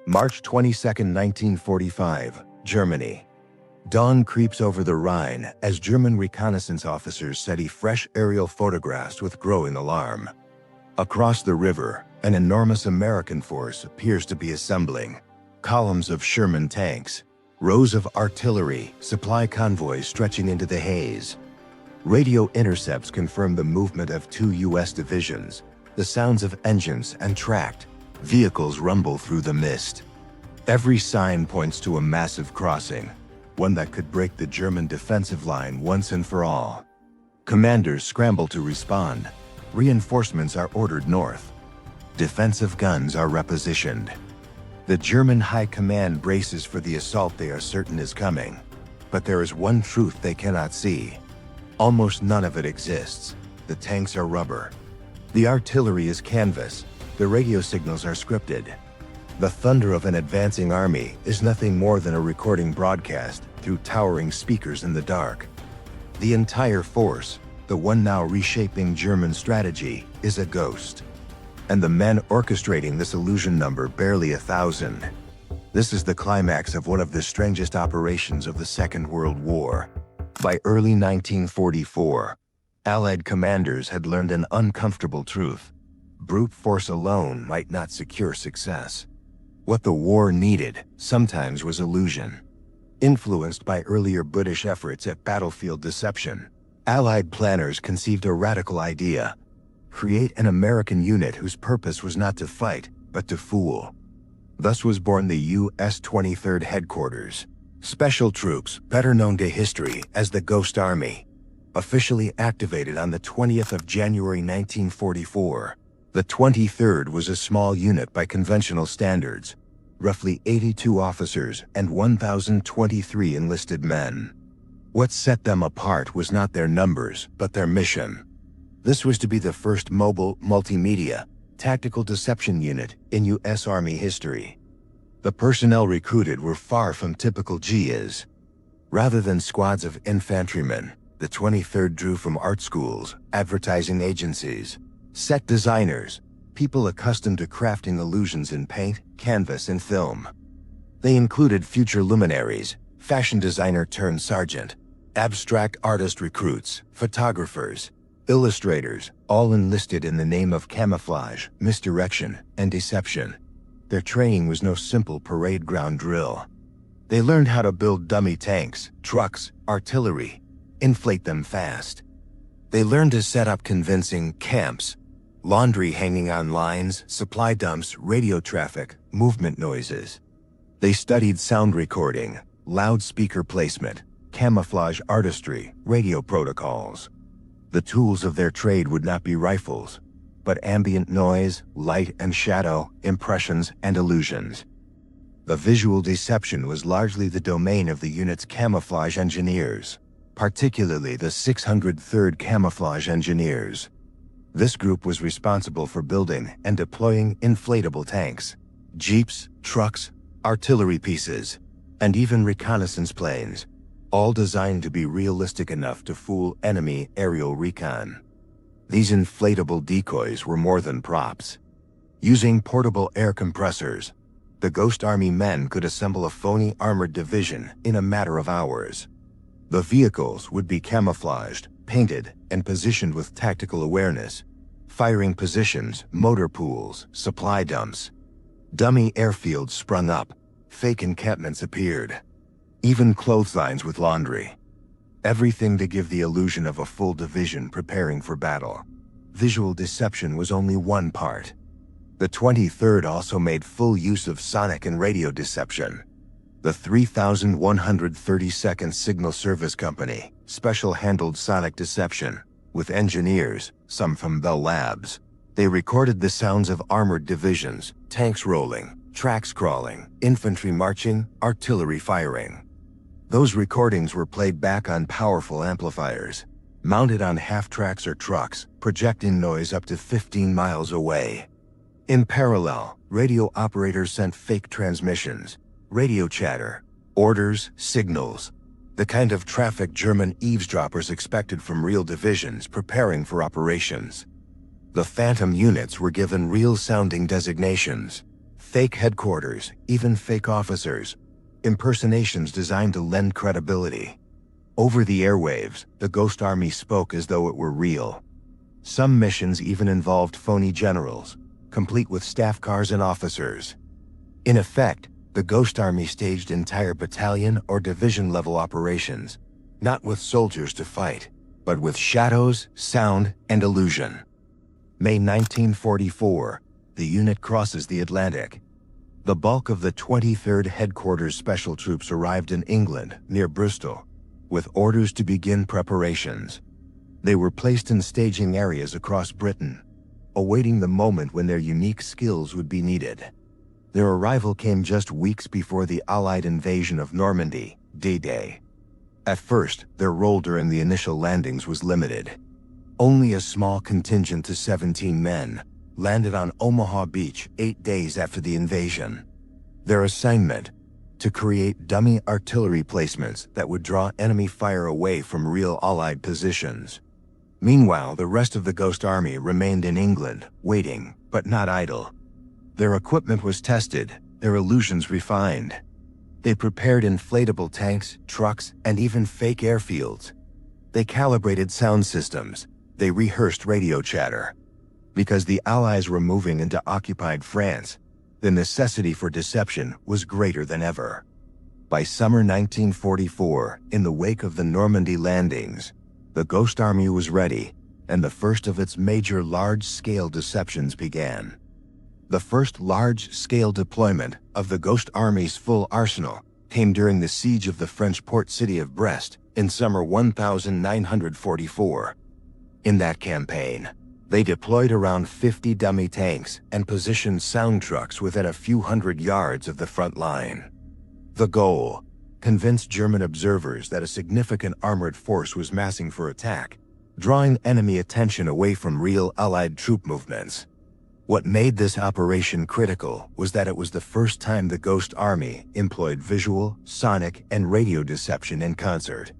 March 22, 1945, Germany. Dawn creeps over the Rhine as German reconnaissance officers study fresh aerial photographs with growing alarm. Across the river, an enormous American force appears to be assembling. Columns of Sherman tanks, rows of artillery, supply convoys stretching into the haze. Radio intercepts confirm the movement of 2 U.S. divisions. The sounds of engines and tracked vehicles rumble through the mist. Every sign points to a massive crossing, one that could break the German defensive line once and for all. Commanders scramble to respond. Reinforcements are ordered north. Defensive guns are repositioned. The German high command braces for the assault they are certain is coming. But there is one truth they cannot see. Almost none of it exists. The tanks are rubber. The artillery is canvas. The radio signals are scripted. The thunder of an advancing army is nothing more than a recording broadcast through towering speakers in the dark. The entire force, the one now reshaping German strategy, is a ghost. And the men orchestrating this illusion number barely 1,000. This is the climax of one of the strangest operations of the Second World War. By early 1944, Allied commanders had learned an uncomfortable truth. Brute force alone might not secure success. What the war needed sometimes was illusion. Influenced by earlier British efforts at battlefield deception, Allied planners conceived a radical idea: create an American unit whose purpose was not to fight, but to fool. Thus was born the U.S. 23rd Headquarters. Special troops, better known to history as the Ghost Army, officially activated on the 20th of January 1944. The 23rd was a small unit by conventional standards, roughly 82 officers and 1,023 enlisted men. What set them apart was not their numbers, but their mission. This was to be the first mobile, multimedia, tactical deception unit in U.S. Army history. The personnel recruited were far from typical GIs. Rather than squads of infantrymen, the 23rd drew from art schools, advertising agencies, set designers, people accustomed to crafting illusions in paint, canvas, and film. They included future luminaries, fashion designer turned sergeant, abstract artist recruits, photographers, illustrators, all enlisted in the name of camouflage, misdirection, and deception. Their training was no simple parade ground drill. They learned how to build dummy tanks, trucks, artillery, inflate them fast. They learned to set up convincing camps, laundry hanging on lines, supply dumps, radio traffic, movement noises. They studied sound recording, loudspeaker placement, camouflage artistry, radio protocols. The tools of their trade would not be rifles, but ambient noise, light and shadow, impressions and illusions. The visual deception was largely the domain of the unit's camouflage engineers, particularly the 603rd Camouflage Engineers. This group was responsible for building and deploying inflatable tanks, jeeps, trucks, artillery pieces, and even reconnaissance planes, all designed to be realistic enough to fool enemy aerial recon. These inflatable decoys were more than props. Using portable air compressors, the Ghost Army men could assemble a phony armored division in a matter of hours. The vehicles would be camouflaged, painted, and positioned with tactical awareness. Firing positions, motor pools, supply dumps. Dummy airfields sprung up. Fake encampments appeared. Even clotheslines with laundry. Everything to give the illusion of a full division preparing for battle. Visual deception was only one part. The 23rd also made full use of sonic and radio deception. The 3,132nd Signal Service Company special handled sonic deception, with engineers, some from Bell Labs. They recorded the sounds of armored divisions, tanks rolling, tracks crawling, infantry marching, artillery firing. Those recordings were played back on powerful amplifiers, mounted on half-tracks or trucks, projecting noise up to 15 miles away. In parallel, radio operators sent fake transmissions, radio chatter, orders, signals, the kind of traffic German eavesdroppers expected from real divisions preparing for operations. The phantom units were given real-sounding designations: Fake headquarters, even fake officers. Impersonations designed to lend credibility. Over the airwaves, the Ghost Army spoke as though it were real. Some missions even involved phony generals, complete with staff cars and officers. In effect, the Ghost Army staged entire battalion or division-level operations, not with soldiers to fight, but with shadows, sound, and illusion. May 1944, the unit crosses the Atlantic. The bulk of the 23rd Headquarters Special Troops arrived in England, near Bristol, with orders to begin preparations. They were placed in staging areas across Britain, awaiting the moment when their unique skills would be needed. Their arrival came just weeks before the Allied invasion of Normandy, D-Day. At first, their role during the initial landings was limited. Only a small contingent of 17 men landed on Omaha Beach 8 days after the invasion. Their assignment: to create dummy artillery placements that would draw enemy fire away from real Allied positions. Meanwhile, the rest of the Ghost Army remained in England, waiting, but not idle. Their equipment was tested, their illusions refined. They prepared inflatable tanks, trucks, and even fake airfields. They calibrated sound systems. They rehearsed radio chatter. Because the Allies were moving into occupied France, the necessity for deception was greater than ever. By summer 1944, in the wake of the Normandy landings, the Ghost Army was ready, and the first of its major large-scale deceptions began. The first large-scale deployment of the Ghost Army's full arsenal came during the siege of the French port city of Brest in summer 1944. In that campaign, they deployed around 50 dummy tanks and positioned sound trucks within a few hundred yards of the front line. The goal: convince German observers that a significant armored force was massing for attack, drawing enemy attention away from real Allied troop movements. What made this operation critical was that it was the first time the Ghost Army employed visual, sonic, and radio deception in concert.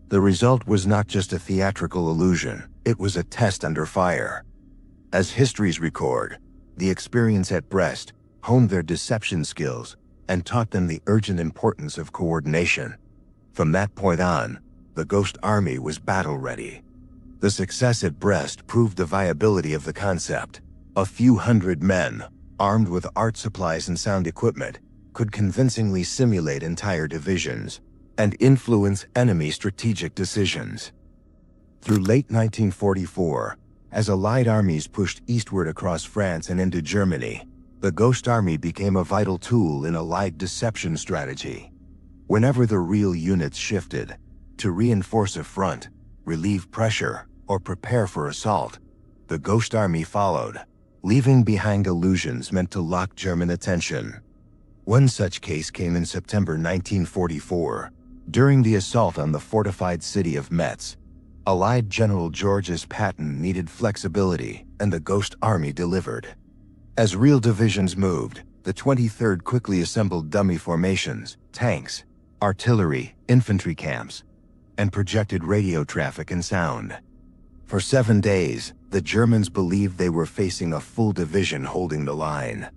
The result was not just a theatrical illusion, it was a test under fire. As histories record, the experience at Brest honed their deception skills and taught them the urgent importance of coordination. From that point on, the Ghost Army was battle-ready. The success at Brest proved the viability of the concept. A few hundred men, armed with art supplies and sound equipment, could convincingly simulate entire divisions and influence enemy strategic decisions. Through late 1944, as Allied armies pushed eastward across France and into Germany, the Ghost Army became a vital tool in Allied deception strategy. Whenever the real units shifted, to reinforce a front, relieve pressure, or prepare for assault, the Ghost Army followed, leaving behind illusions meant to lock German attention. One such case came in September 1944, during the assault on the fortified city of Metz. Allied General Georges Patton needed flexibility, and the Ghost Army delivered. As real divisions moved, the 23rd quickly assembled dummy formations, tanks, artillery, infantry camps, and projected radio traffic and sound. For 7 days, the Germans believed they were facing a full division holding the line.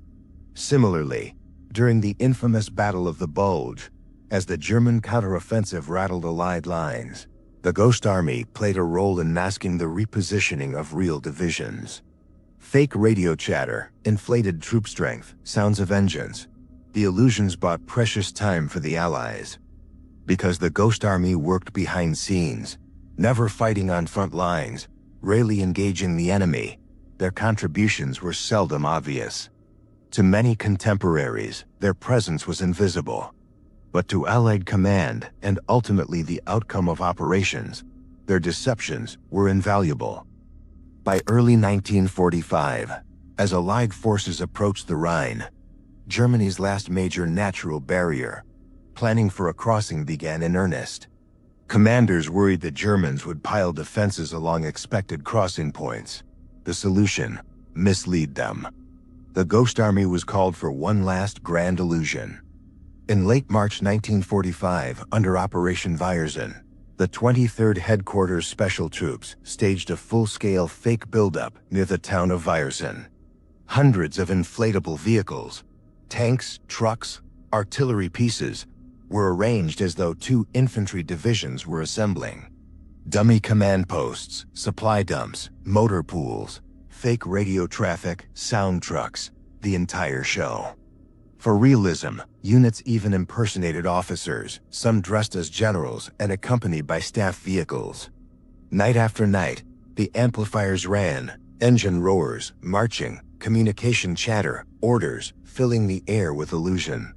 Similarly, during the infamous Battle of the Bulge, as the German counteroffensive rattled Allied lines, the Ghost Army played a role in masking the repositioning of real divisions. Fake radio chatter, inflated troop strength, sounds of engines. The illusions bought precious time for the Allies. Because the Ghost Army worked behind scenes, never fighting on front lines, rarely engaging the enemy, their contributions were seldom obvious. To many contemporaries, their presence was invisible. But to Allied command, and ultimately the outcome of operations, their deceptions were invaluable. By early 1945, as Allied forces approached the Rhine, Germany's last major natural barrier, planning for a crossing began in earnest. Commanders worried the Germans would pile defenses along expected crossing points. The solution: mislead them. The Ghost Army was called for one last grand illusion. In late March 1945, under Operation Viersen, the 23rd Headquarters Special Troops staged a full-scale fake buildup near the town of Viersen. Hundreds of inflatable vehicles, Tanks, trucks, artillery pieces were arranged as though two infantry divisions were assembling. Dummy command posts, supply dumps, motor pools, fake radio traffic, sound trucks, the entire show. For realism, units even impersonated officers, some dressed as generals and accompanied by staff vehicles. Night after night, the amplifiers ran, engine roars, marching, communication chatter, orders, filling the air with illusion.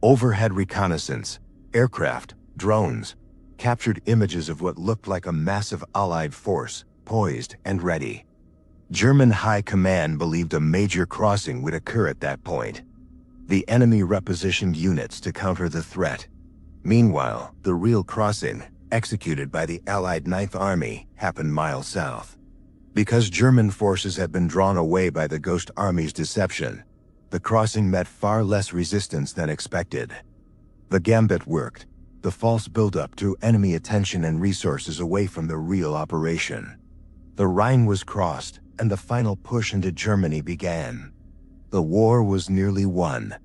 Overhead reconnaissance, aircraft, drones, captured images of what looked like a massive Allied force, poised and ready. German high command believed a major crossing would occur at that point. The enemy repositioned units to counter the threat. Meanwhile, the real crossing, executed by the Allied Ninth Army, happened miles south. Because German forces had been drawn away by the Ghost Army's deception, the crossing met far less resistance than expected. The gambit worked. The false buildup drew enemy attention and resources away from the real operation. The Rhine was crossed, and the final push into Germany began. The war was nearly won.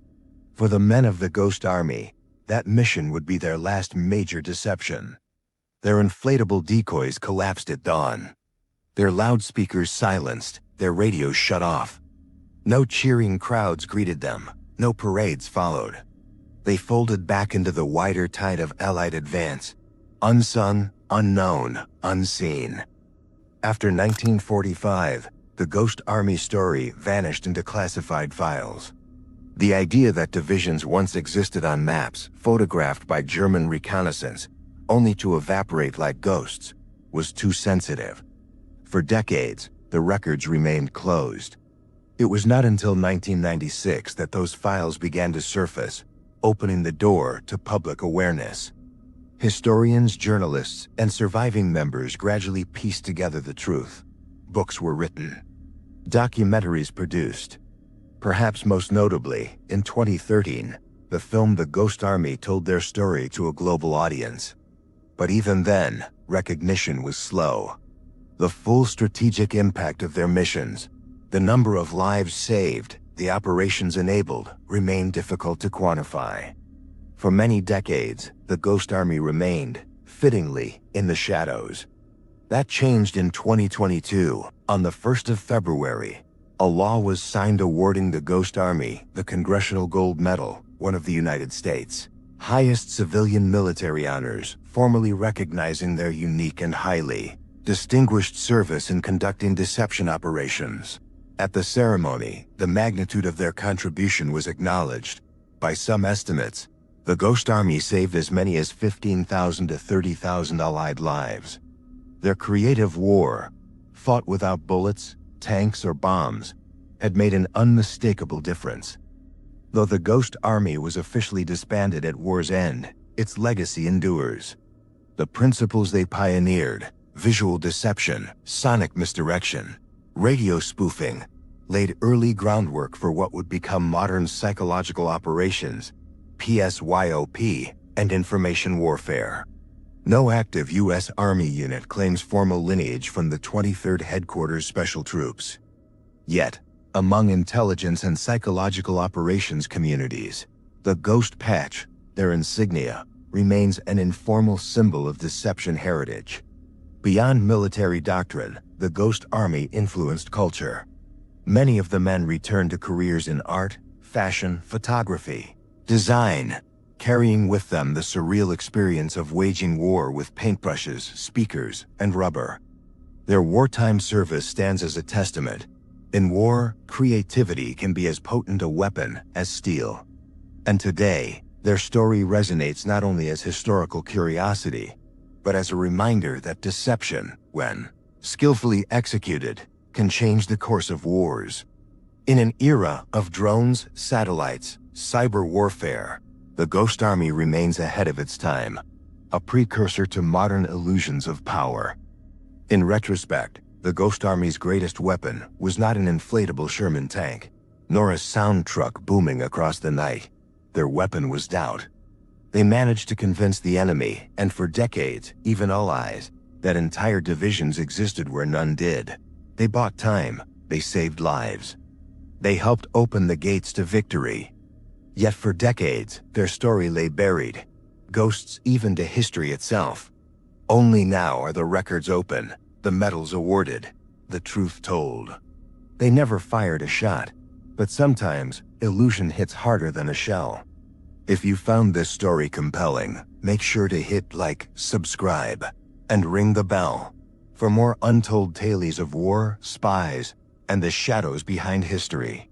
For the men of the Ghost Army, that mission would be their last major deception. Their inflatable decoys collapsed at dawn. Their loudspeakers silenced, their radios shut off. No cheering crowds greeted them, no parades followed. They folded back into the wider tide of Allied advance, unsung, unknown, unseen. After 1945, the Ghost Army story vanished into classified files. The idea that divisions once existed on maps photographed by German reconnaissance, only to evaporate like ghosts, was too sensitive. For decades, the records remained closed. It was not until 1996 that those files began to surface, opening the door to public awareness. Historians, journalists, and surviving members gradually pieced together the truth. Books were written. Documentaries produced. Perhaps most notably, in 2013, the film The Ghost Army told their story to a global audience. But even then, recognition was slow. The full strategic impact of their missions, the number of lives saved, the operations enabled, remained difficult to quantify. For many decades, the Ghost Army remained, fittingly, in the shadows. That changed in 2022. On the 1st of February, a law was signed awarding the Ghost Army the Congressional Gold Medal, one of the United States' highest civilian military honors, formally recognizing their unique and highly distinguished service in conducting deception operations. At the ceremony, the magnitude of their contribution was acknowledged. By some estimates, the Ghost Army saved as many as 15,000 to 30,000 Allied lives. Their creative war, fought without bullets, tanks, or bombs, had made an unmistakable difference. Though the Ghost Army was officially disbanded at war's end, its legacy endures. The principles they pioneered, visual deception, sonic misdirection, radio spoofing, laid early groundwork for what would become modern psychological operations, PSYOP, and information warfare. No active U.S. Army unit claims formal lineage from the 23rd Headquarters Special Troops. Yet, among intelligence and psychological operations communities, the Ghost Patch, their insignia, remains an informal symbol of deception heritage. Beyond military doctrine, the Ghost Army influenced culture. Many of the men returned to careers in art, fashion, photography, design, carrying with them the surreal experience of waging war with paintbrushes, speakers, and rubber. Their wartime service stands as a testament. In war, creativity can be as potent a weapon as steel. And today, their story resonates not only as historical curiosity, but as a reminder that deception, when skillfully executed, can change the course of wars. In an era of drones, satellites, cyber warfare, the Ghost Army remains ahead of its time, a precursor to modern illusions of power. In retrospect, the Ghost Army's greatest weapon was not an inflatable Sherman tank, nor a sound truck booming across the night. Their weapon was doubt. They managed to convince the enemy, and for decades, even allies, that entire divisions existed where none did. They bought time, they saved lives. They helped open the gates to victory. Yet for decades, their story lay buried, ghosts even to history itself. Only now are the records open, the medals awarded, the truth told. They never fired a shot, but sometimes illusion hits harder than a shell. If you found this story compelling, make sure to hit like, subscribe, and ring the bell for more untold tales of war, spies, and the shadows behind history.